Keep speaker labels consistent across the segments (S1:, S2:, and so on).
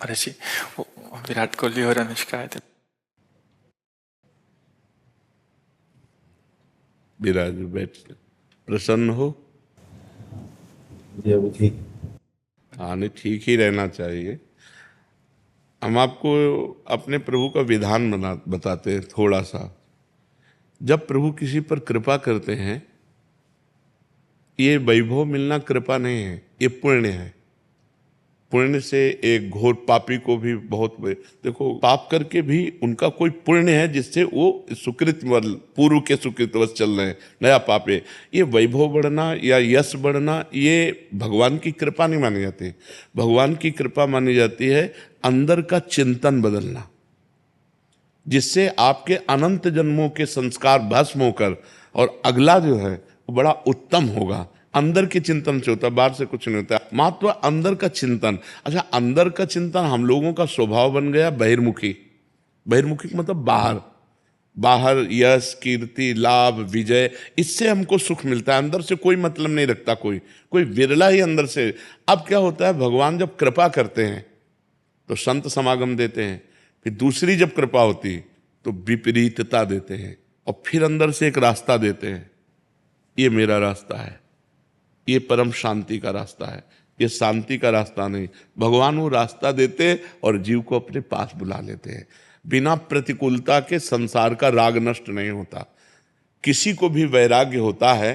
S1: महाराज जी, वो विराट कोहली और अनुष्का आए थे।
S2: विराज बैठ प्रसन्न हो।
S3: जी अभी ठीक।
S2: हाँ, नहीं, ठीक ही रहना चाहिए। हम आपको अपने प्रभु का विधान बताते हैं थोड़ा सा। जब प्रभु किसी पर कृपा करते हैं, ये वैभव मिलना कृपा नहीं है, ये पुण्य है। पुण्य से एक घोर पापी को भी देखो, पाप करके भी उनका कोई पुण्य है जिससे वो सुकृत पूर्व के सुकृतवश चल रहे हैं, नया पाप है। ये वैभव बढ़ना या यश बढ़ना, ये भगवान की कृपा नहीं मानी जाती। भगवान की कृपा मानी जाती है अंदर का चिंतन बदलना, जिससे आपके अनंत जन्मों के संस्कार भस्म होकर और अगला जो है वो बड़ा उत्तम होगा। अंदर के चिंतन से होता है, बाहर से कुछ नहीं होता। मात्र अंदर का चिंतन। अच्छा, अंदर का चिंतन हम लोगों का स्वभाव बन गया बहिर्मुखी। बहिर्मुखी मतलब बाहर, बाहर यश कीर्ति लाभ विजय, इससे हमको सुख मिलता है। अंदर से कोई मतलब नहीं रखता कोई, कोई विरला ही अंदर से। अब क्या होता है, भगवान जब कृपा करते हैं तो संत समागम देते हैं, फिर दूसरी जब कृपा होती तो विपरीतता देते हैं, और फिर अंदर से एक रास्ता देते हैं, ये मेरा रास्ता है, ये परम शांति का रास्ता है, ये शांति का रास्ता नहीं। भगवान वो रास्ता देते और जीव को अपने पास बुला लेते हैं। बिना प्रतिकूलता के संसार का राग नष्ट नहीं होता। किसी को भी वैराग्य होता है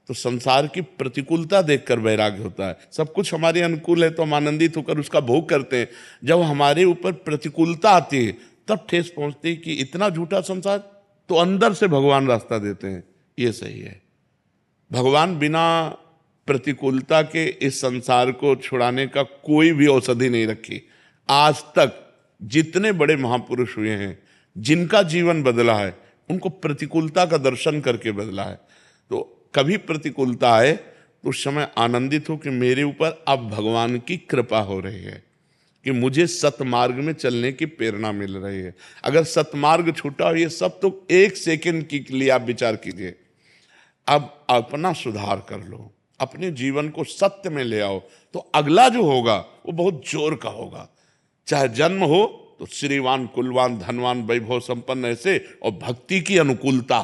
S2: तो संसार की प्रतिकूलता देखकर वैराग्य होता है। सब कुछ हमारे अनुकूल है तो हम आनंदित होकर उसका भोग करते हैं। जब हमारे ऊपर प्रतिकूलता आती है तब ठेस पहुंचती है कि इतना झूठा संसार, तो अंदर से भगवान रास्ता देते हैं, ये सही है। भगवान बिना प्रतिकूलता के इस संसार को छुड़ाने का कोई भी औषधि नहीं रखी। आज तक जितने बड़े महापुरुष हुए हैं, जिनका जीवन बदला है, उनको प्रतिकूलता का दर्शन करके बदला है। तो कभी प्रतिकूलता आए तो उस समय आनंदित हो कि मेरे ऊपर अब भगवान की कृपा हो रही है, कि मुझे सतमार्ग में चलने की प्रेरणा मिल रही है। अगर सतमार्ग छूटा हो, ये सब तो एक सेकंड के लिए आप विचार कीजिए। अब अपना सुधार कर लो, अपने जीवन को सत्य में ले आओ, तो अगला जो होगा वो बहुत जोर का होगा। चाहे जन्म हो तो श्रीवान कुलवान धनवान वैभव संपन्न ऐसे, और भक्ति की अनुकूलता,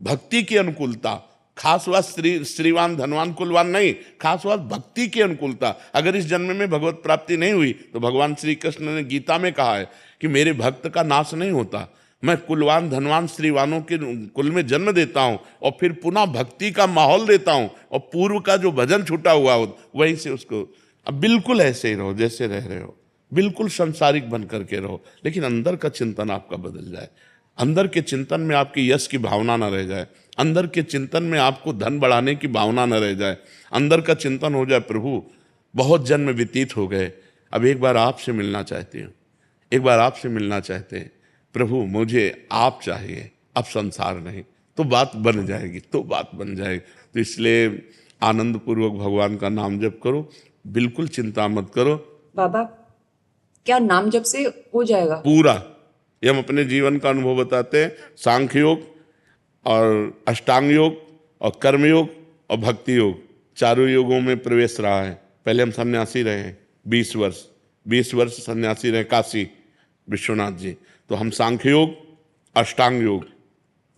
S2: भक्ति की अनुकूलता। खास बात श्रीवान धनवान कुलवान नहीं, खास बात भक्ति की अनुकूलता। अगर इस जन्म में भगवत प्राप्ति नहीं हुई तो भगवान श्री कृष्ण ने गीता में कहा है कि मेरे भक्त का नाश नहीं होता, मैं कुलवान धनवान श्रीवानों के कुल में जन्म देता हूं और फिर पुनः भक्ति का माहौल देता हूं, और पूर्व का जो भजन छूटा हुआ हो वहीं से उसको। अब बिल्कुल ऐसे ही रहो जैसे रह रहे हो, बिल्कुल संसारिक बन करके रहो, लेकिन अंदर का चिंतन आपका बदल जाए। अंदर के चिंतन में आपकी यश की भावना न रह जाए, अंदर के चिंतन में आपको धन बढ़ाने की भावना न रह जाए। अंदर का चिंतन हो जाए, प्रभु बहुत जन्म व्यतीत हो गए, अब एक बार आपसे मिलना चाहती हूँ, एक बार आपसे मिलना चाहते हैं प्रभु, मुझे आप चाहिए, अब संसार नहीं। तो बात बन जाएगी, तो बात बन जाएगी। तो इसलिए आनंद पूर्वक भगवान का नाम जप करो, बिल्कुल चिंता मत करो।
S4: बाबा, क्या नाम जप से हो जाएगा?
S2: पूरा, ये हम अपने जीवन का अनुभव बताते हैं। सांख्य योग और अष्टांग योग और कर्मयोग और भक्ति योग, चारों योगों में प्रवेश रहा है। पहले हम सन्यासी रहे हैं 20 वर्ष सन्यासी रहे काशी विश्वनाथ जी। तो हम सांख्य योग, अष्टांग योग,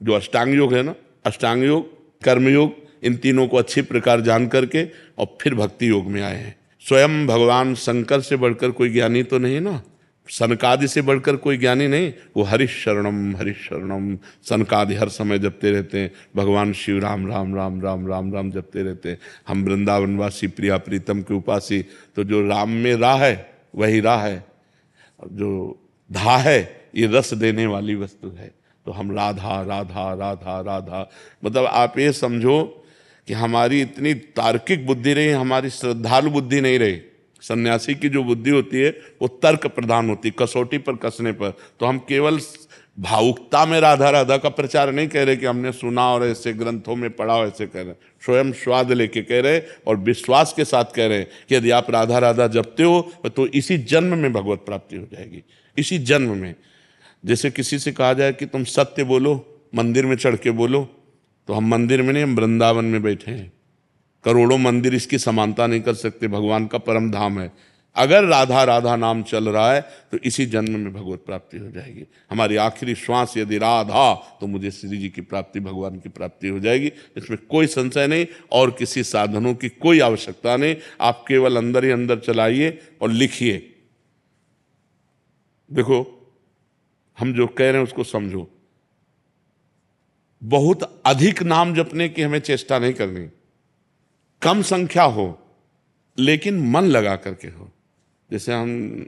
S2: जो अष्टांग योग है ना, अष्टांग योग कर्मयोग, इन तीनों को अच्छी प्रकार जान करके और फिर भक्ति योग में आए हैं। स्वयं भगवान शंकर से बढ़कर कोई ज्ञानी तो नहीं ना, सनकादि से बढ़कर कोई ज्ञानी नहीं। वो हरिशरणम सनकादि हर समय जपते रहते हैं। भगवान शिव राम राम राम राम राम राम जपते रहते हैं। हम वृंदावनवासी प्रिया प्रीतम के उपासी, तो जो राम में राह है वही राह है, जो धा है ये रस देने वाली वस्तु है। तो हम राधा राधा राधा राधा, मतलब आप ये समझो कि हमारी इतनी तार्किक बुद्धि नहीं, हमारी श्रद्धालु बुद्धि नहीं रही। सन्यासी की जो बुद्धि होती है वो तर्क प्रधान होती, कसौटी पर कसने पर। तो हम केवल भावुकता में राधा राधा का प्रचार नहीं कह रहे कि हमने सुना और ऐसे ग्रंथों में पढ़ा और ऐसे कह रहे, स्वयं स्वाद लेके कह रहे और विश्वास के साथ कह रहे कि यदि आप राधा राधा जपते हो तो इसी जन्म में भगवत प्राप्ति हो जाएगी, इसी जन्म में। जैसे किसी से कहा जाए कि तुम सत्य बोलो, मंदिर में चढ़ के बोलो, तो हम मंदिर में नहीं, हम वृंदावन में बैठे हैं। करोड़ों मंदिर इसकी समानता नहीं कर सकते, भगवान का परम धाम है। अगर राधा राधा नाम चल रहा है तो इसी जन्म में भगवत प्राप्ति हो जाएगी। हमारी आखिरी श्वास यदि राधा, तो मुझे श्री जी की प्राप्ति, भगवान की प्राप्ति हो जाएगी। इसमें कोई संशय नहीं और किसी साधनों की कोई आवश्यकता नहीं। आप केवल अंदर ही अंदर चलाइए और लिखिए। देखो, हम जो कह रहे हैं उसको समझो। बहुत अधिक नाम जपने की हमें चेष्टा नहीं करनी, कम संख्या हो लेकिन मन लगा करके हो। जैसे हम,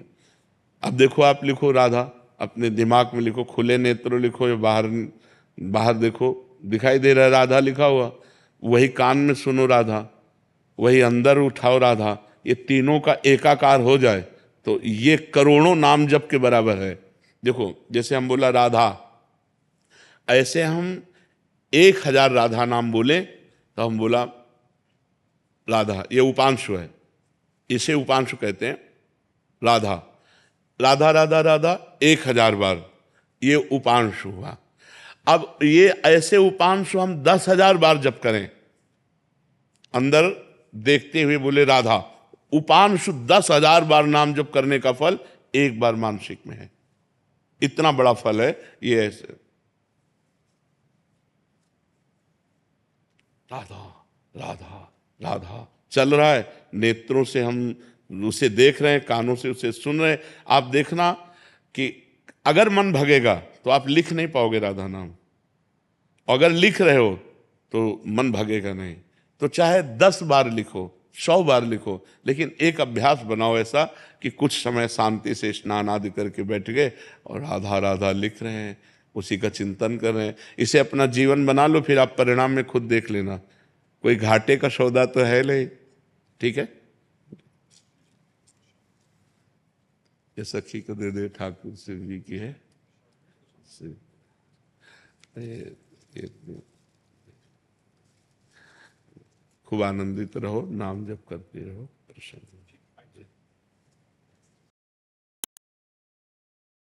S2: अब देखो, आप लिखो राधा, अपने दिमाग में लिखो, खुले नेत्र लिखो या बाहर बाहर देखो, दिखाई दे रहा है राधा लिखा हुआ। वही कान में सुनो राधा, वही अंदर उठाओ राधा। ये तीनों का एकाकार हो जाए तो ये करोड़ों नाम जप के बराबर है। देखो, जैसे हम बोला राधा, ऐसे हम 1000 राधा नाम बोले तो हम बोला राधा, ये उपांशु है, इसे उपांशु कहते हैं। राधा राधा राधा राधा 1000 बार, ये उपांशु हुआ। अब ये ऐसे उपांशु हम 10,000 बार जप करें, अंदर देखते हुए बोले राधा, उपांशु 10,000 बार नाम जप करने का फल एक बार मानसिक में है। इतना बड़ा फल है ये। ऐसे राधा राधा राधा चल रहा है, नेत्रों से हम उसे देख रहे हैं, कानों से उसे सुन रहे हैं। आप देखना कि अगर मन भगेगा तो आप लिख नहीं पाओगे राधा नाम, अगर लिख रहे हो तो मन भगेगा नहीं। तो चाहे 10 बार लिखो, 100 बार लिखो, लेकिन एक अभ्यास बनाओ ऐसा कि कुछ समय शांति से स्नान आदि करके बैठ गए और राधा राधा लिख रहे हैं, उसी का चिंतन कर रहे हैं। इसे अपना जीवन बना लो, फिर आप परिणाम में खुद देख लेना। कोई घाटे का सौदा तो है नहीं। ठीक है, ये सखी को दे दे, ठाकुर शिव जी की है। खूब आनंदित रहो, नाम जप करते रहो, प्रसन्न।